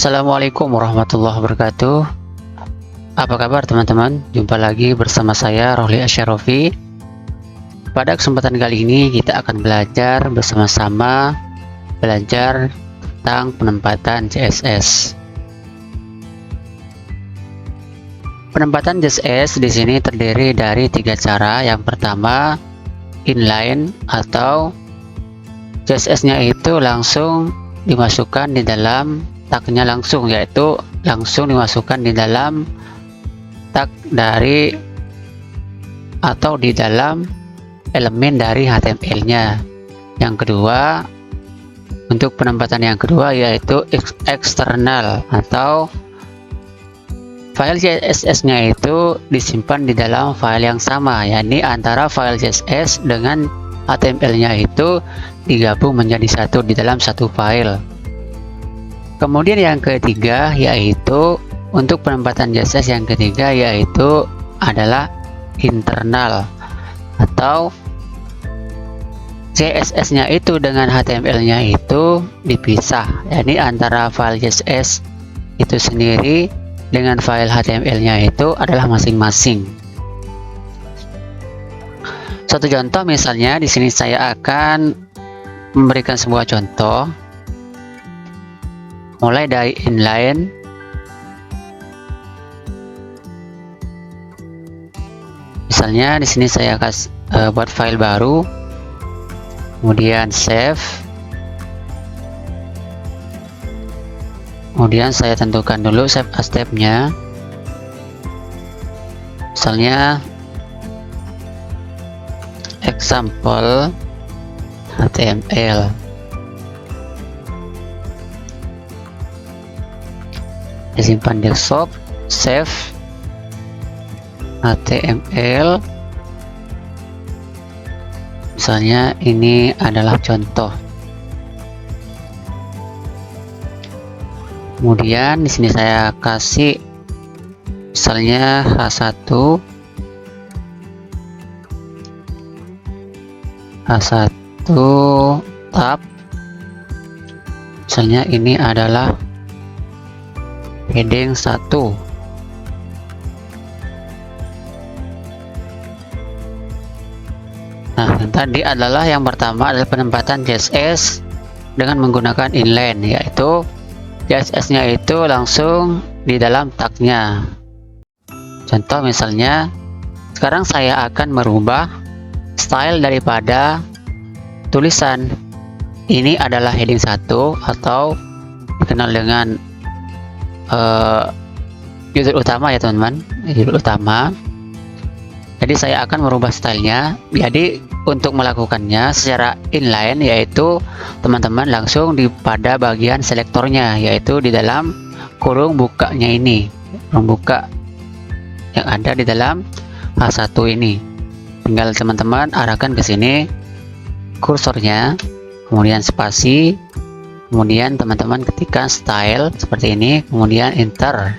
Assalamualaikum warahmatullahi wabarakatuh. Apa kabar teman-teman? Jumpa lagi bersama saya Rohli Asyarofi. Pada kesempatan kali ini kita akan belajar bersama-sama tentang penempatan CSS. Penempatan CSS di sini terdiri dari 3 cara. Yang pertama, inline atau CSS-nya itu langsung dimasukkan di dalam tagnya langsung, yaitu langsung dimasukkan di dalam tag dari atau di dalam elemen dari HTML-nya. Yang kedua, untuk penempatan yang kedua yaitu eksternal atau file CSS-nya itu disimpan di dalam file yang sama, yakni antara file CSS dengan HTML-nya itu digabung menjadi satu di dalam satu file. Kemudian yang ketiga yaitu untuk penempatan CSS yang ketiga yaitu adalah internal atau CSS-nya itu dengan HTML-nya itu dipisah, yakni antara file CSS itu sendiri dengan file HTML-nya itu adalah masing-masing. Suatu contoh misalnya di sini saya akan memberikan sebuah contoh. Mulai dari inline, misalnya di sini saya akan buat file baru, kemudian save, kemudian saya tentukan dulu save as step-nya, misalnya example HTML. Disimpan desktop, save HTML. Misalnya ini adalah contoh. Kemudian di sini saya kasih misalnya H1 tab. Misalnya ini adalah heading 1. Nah, yang tadi adalah yang pertama adalah penempatan CSS dengan menggunakan inline, yaitu CSS-nya itu langsung di dalam tagnya. Contoh misalnya, sekarang saya akan merubah style daripada tulisan. Ini adalah heading 1 atau dikenal dengan judul utama ya teman-teman, judul utama. Jadi saya akan merubah stylenya. Jadi untuk melakukannya secara inline yaitu teman-teman langsung pada bagian selektornya, yaitu di dalam kurung bukanya ini, kurung buka yang ada di dalam H1 ini. Tinggal teman-teman arahkan ke sini kursornya, kemudian spasi, kemudian teman-teman ketikkan style seperti ini, kemudian enter.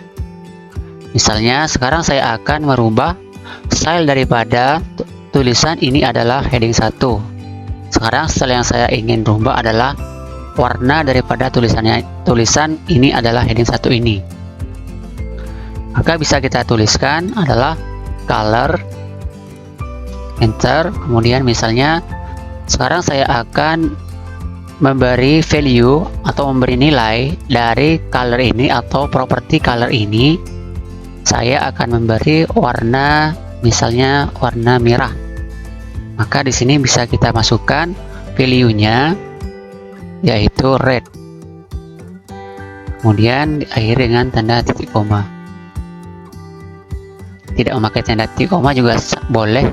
Misalnya sekarang saya akan merubah style daripada tulisan ini adalah heading 1. Sekarang style yang saya ingin rubah adalah warna daripada tulisan ini adalah heading 1 ini. Maka bisa kita tuliskan adalah color, enter. Kemudian misalnya sekarang saya akan memberi value atau memberi nilai dari color ini atau properti color ini. Saya akan memberi warna, misalnya warna merah. Maka di sini bisa kita masukkan value-nya yaitu red. Kemudian diakhiri dengan tanda titik koma. Tidak memakai tanda titik koma juga boleh,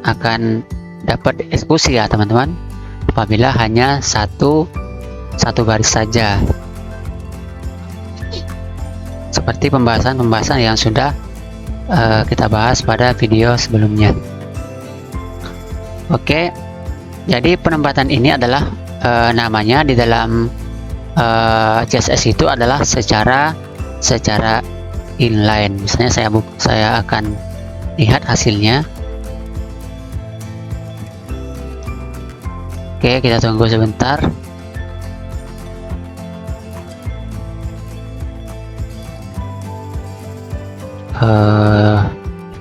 akan dapat dieksekusi ya teman-teman, apabila hanya satu baris saja, seperti pembahasan yang sudah kita bahas pada video sebelumnya. Oke, jadi penempatan ini adalah namanya di dalam CSS itu adalah secara inline. Misalnya saya akan lihat hasilnya. Oke, kita tunggu sebentar.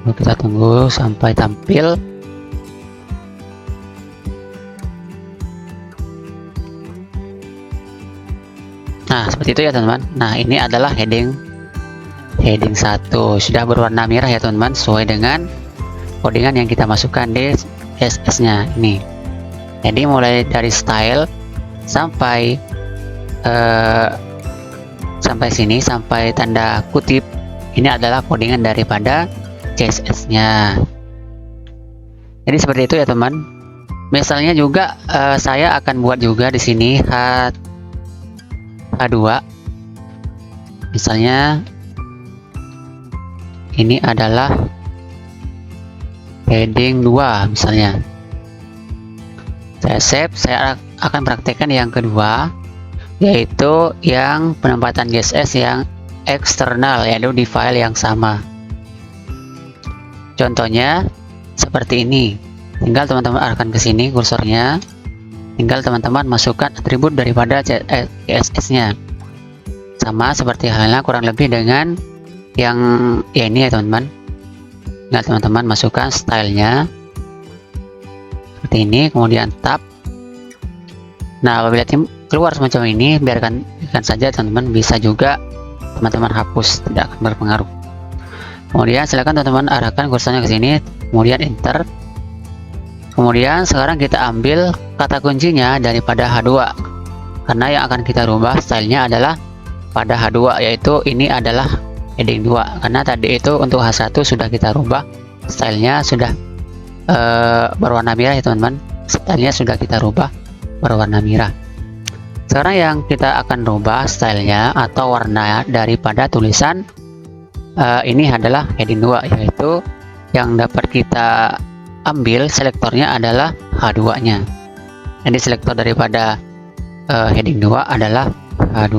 Kita tunggu sampai tampil. Nah, seperti itu ya teman-teman. Nah, ini adalah heading 1 sudah berwarna merah ya teman-teman, sesuai dengan codingan yang kita masukkan di CSS nya ini. Jadi mulai dari style sampai sini, sampai tanda kutip, ini adalah codingan daripada CSS nya. Jadi seperti itu ya teman. Misalnya juga saya akan buat juga di sini H2. Misalnya ini adalah heading 2 misalnya. Saya save. Saya akan praktekkan yang kedua, yaitu yang penempatan CSS yang eksternal, yaitu di file yang sama. Contohnya seperti ini. Tinggal teman-teman arahkan ke sini kursornya. Tinggal teman-teman masukkan atribut daripada CSS-nya. Sama seperti halnya kurang lebih dengan yang ini ya teman-teman. Tinggal teman-teman masukkan stylenya seperti ini, kemudian tab. Nah, apabila keluar semacam ini, biarkan saja teman-teman. Bisa juga teman-teman hapus, tidak akan berpengaruh. Kemudian silakan teman-teman arahkan kursornya ke sini, kemudian enter. Kemudian sekarang kita ambil kata kuncinya daripada H2, karena yang akan kita rubah stylenya adalah pada H2, yaitu ini adalah heading 2. Karena tadi itu untuk H1 sudah kita rubah, stylenya sudah berwarna merah ya teman-teman. Stylenya sudah kita rubah berwarna merah. Sekarang yang kita akan rubah stylenya atau warna daripada tulisan ini adalah heading 2, yaitu yang dapat kita ambil selektornya adalah H2 nya. Jadi selektor daripada heading 2 adalah H2.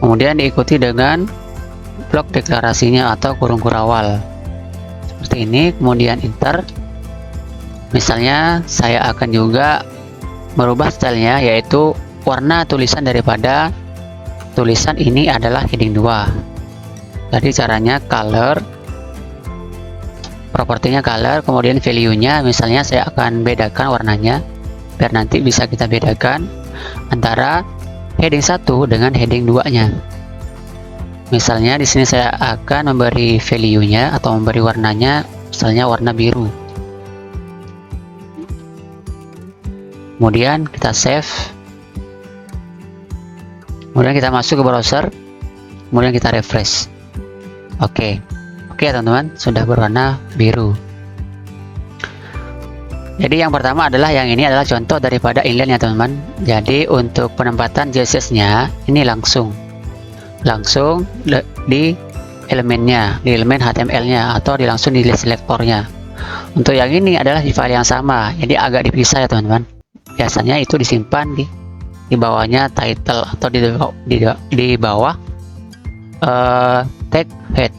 Kemudian diikuti dengan blok deklarasinya atau kurung kurawal seperti ini, kemudian enter. Misalnya saya akan juga merubah stylenya, yaitu warna tulisan daripada tulisan ini adalah heading 2. Jadi caranya color, propertinya color, kemudian value-nya misalnya saya akan bedakan warnanya biar nanti bisa kita bedakan antara heading 1 dengan heading 2-nya. Misalnya di sini saya akan memberi value-nya atau memberi warnanya misalnya warna biru. Kemudian kita save. Kemudian kita masuk ke browser. Kemudian kita refresh. Oke teman-teman, sudah berwarna biru. Jadi yang pertama adalah yang ini adalah contoh daripada inline ya teman-teman. Jadi untuk penempatan CSS nya ini langsung di elemennya, di elemen HTML nya, atau langsung di list selektornya. Untuk yang ini adalah di file yang sama, jadi agak dipisah ya teman-teman. Biasanya itu disimpan di bawahnya title atau di bawah tag head.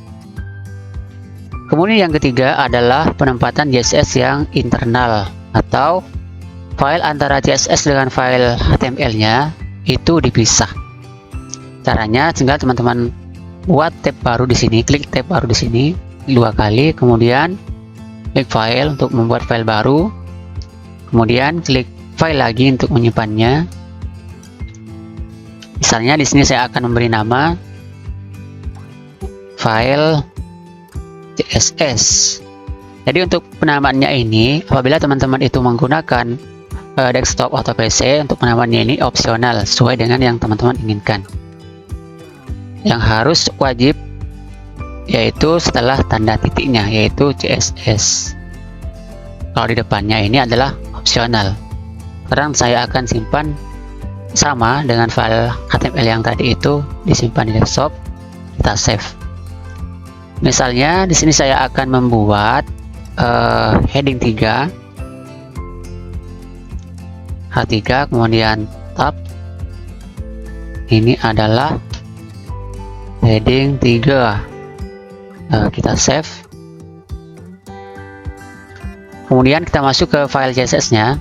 Kemudian yang ketiga adalah penempatan CSS yang internal, atau file antara CSS dengan file HTML-nya itu dipisah. Caranya tinggal teman-teman buat tab baru di sini, klik tab baru di sini 2 kali, kemudian klik file untuk membuat file baru, kemudian klik file lagi untuk menyimpannya. Misalnya di sini saya akan memberi nama file CSS. Jadi untuk penamaannya ini, apabila teman-teman itu menggunakan desktop atau PC, untuk penamaannya ini opsional sesuai dengan yang teman-teman inginkan. Yang harus wajib yaitu setelah tanda titiknya, yaitu CSS. Kalau di depannya ini adalah opsional. Sekarang saya akan simpan sama dengan file HTML yang tadi itu, disimpan di desktop. Kita save. Misalnya di sini saya akan membuat heading 3 H3, kemudian tab. Ini adalah heading 3. Kita save. Kemudian kita masuk ke file CSS nya.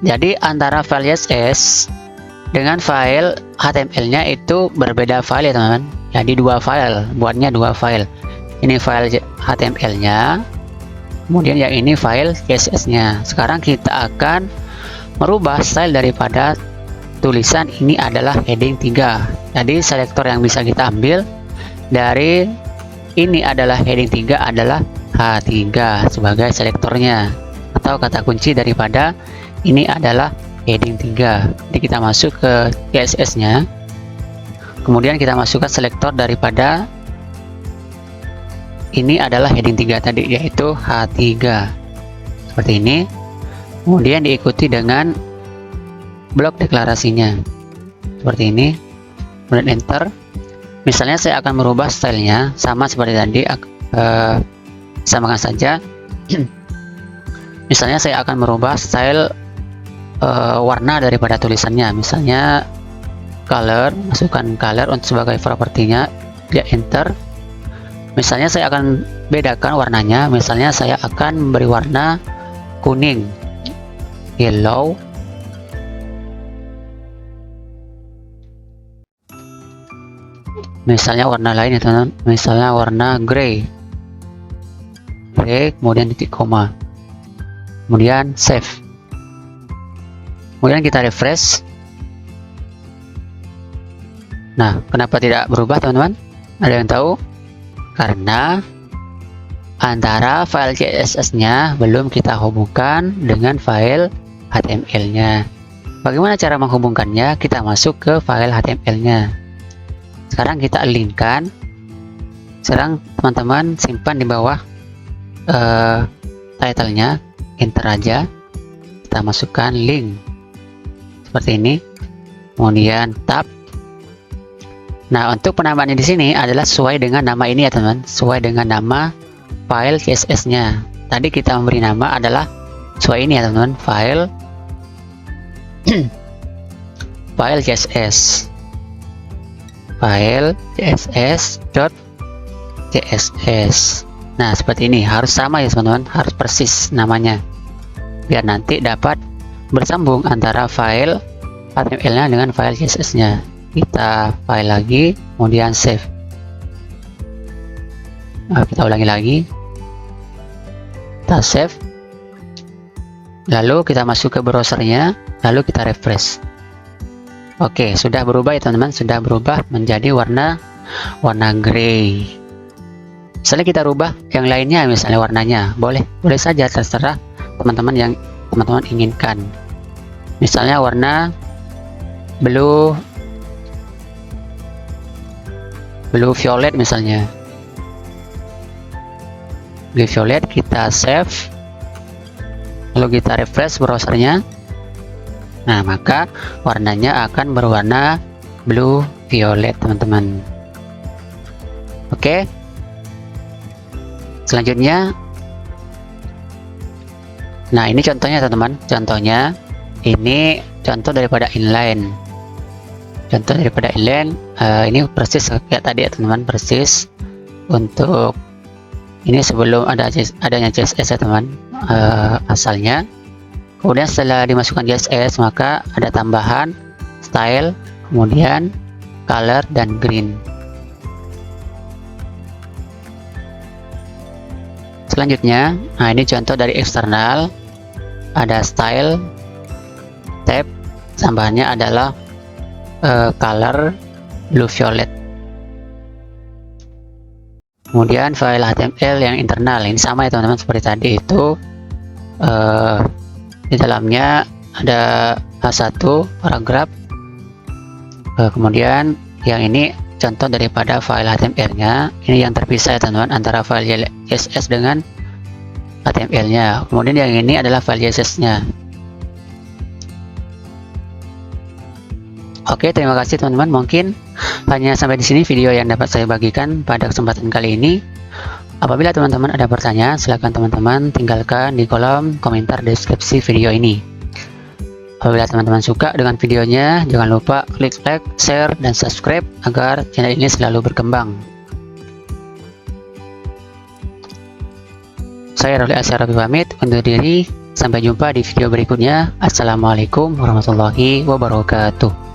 Jadi antara file CSS dengan file HTML nya itu berbeda file ya teman-teman. Jadi dua file, buatnya dua file. Ini file HTML-nya, kemudian yang ini file CSS-nya. Sekarang kita akan merubah style daripada tulisan ini adalah heading 3. Jadi selektor yang bisa kita ambil dari ini adalah heading 3 adalah H3 sebagai selektornya, atau kata kunci daripada ini adalah heading 3. Jadi kita masuk ke CSS-nya, kemudian kita masukkan selektor daripada ini adalah heading 3 tadi, yaitu H3 seperti ini. Kemudian diikuti dengan blok deklarasinya seperti ini, kemudian enter. Misalnya saya akan merubah stylenya sama seperti tadi, samakan saja. Misalnya saya akan merubah style warna daripada tulisannya, misalnya color, masukkan color untuk sebagai propertinya, dia enter. Misalnya saya akan bedakan warnanya, misalnya saya akan memberi warna kuning, yellow, misalnya warna lain ya teman-teman, misalnya warna gray, kemudian titik koma, kemudian save. Kemudian kita refresh. Nah, kenapa tidak berubah teman-teman? Ada yang tahu? Karena antara file CSS-nya belum kita hubungkan dengan file HTML-nya. Bagaimana cara menghubungkannya? Kita masuk ke file HTML-nya. Sekarang kita linkkan. Sekarang teman-teman simpan di bawah title-nya, enter aja. Kita masukkan link seperti ini. Kemudian tab. Nah, untuk penambahannya di sini adalah sesuai dengan nama ini ya teman-teman, sesuai dengan nama file CSS-nya. Tadi kita memberi nama adalah sesuai ini ya teman-teman, file file CSS, file CSS.css. Nah, seperti ini, harus sama ya teman-teman, harus persis namanya, biar nanti dapat bersambung antara file HTML-nya dengan file CSS-nya. Kita file lagi, kemudian save. Nah, kita ulangi lagi, kita save, lalu kita masuk ke browsernya, lalu kita refresh. Oke, sudah berubah ya teman-teman, sudah berubah menjadi warna gray. Misalnya kita rubah yang lainnya, misalnya warnanya, boleh saja, terserah teman-teman yang teman-teman inginkan. Misalnya warna blue violet, misalnya blue violet. Kita save, lalu kita refresh browsernya. Nah, maka warnanya akan berwarna blue violet teman-teman. Oke, selanjutnya, nah ini contohnya teman-teman, contohnya ini contoh daripada inline. Contoh daripada inline, ini persis kayak tadi ya teman-teman, persis untuk ini sebelum adanya CSS ya teman, asalnya. Kemudian setelah dimasukkan CSS, maka ada tambahan style, kemudian color dan green. Selanjutnya, nah ini contoh dari eksternal, ada style, tab, tambahannya adalah color blue violet. Kemudian file HTML yang internal, ini sama ya teman-teman seperti tadi itu, di dalamnya ada H1 paragraf. Kemudian yang ini contoh daripada file HTML-nya, ini yang terpisah ya teman-teman antara file CSS dengan HTML-nya. Kemudian yang ini adalah file CSS-nya. Oke, terima kasih teman-teman. Mungkin hanya sampai di sini video yang dapat saya bagikan pada kesempatan kali ini. Apabila teman-teman ada pertanyaan, silakan teman-teman tinggalkan di kolom komentar deskripsi video ini. Apabila teman-teman suka dengan videonya, jangan lupa klik like, share, dan subscribe agar channel ini selalu berkembang. Saya Rafli Asyarafi pamit undur diri. Sampai jumpa di video berikutnya. Assalamualaikum warahmatullahi wabarakatuh.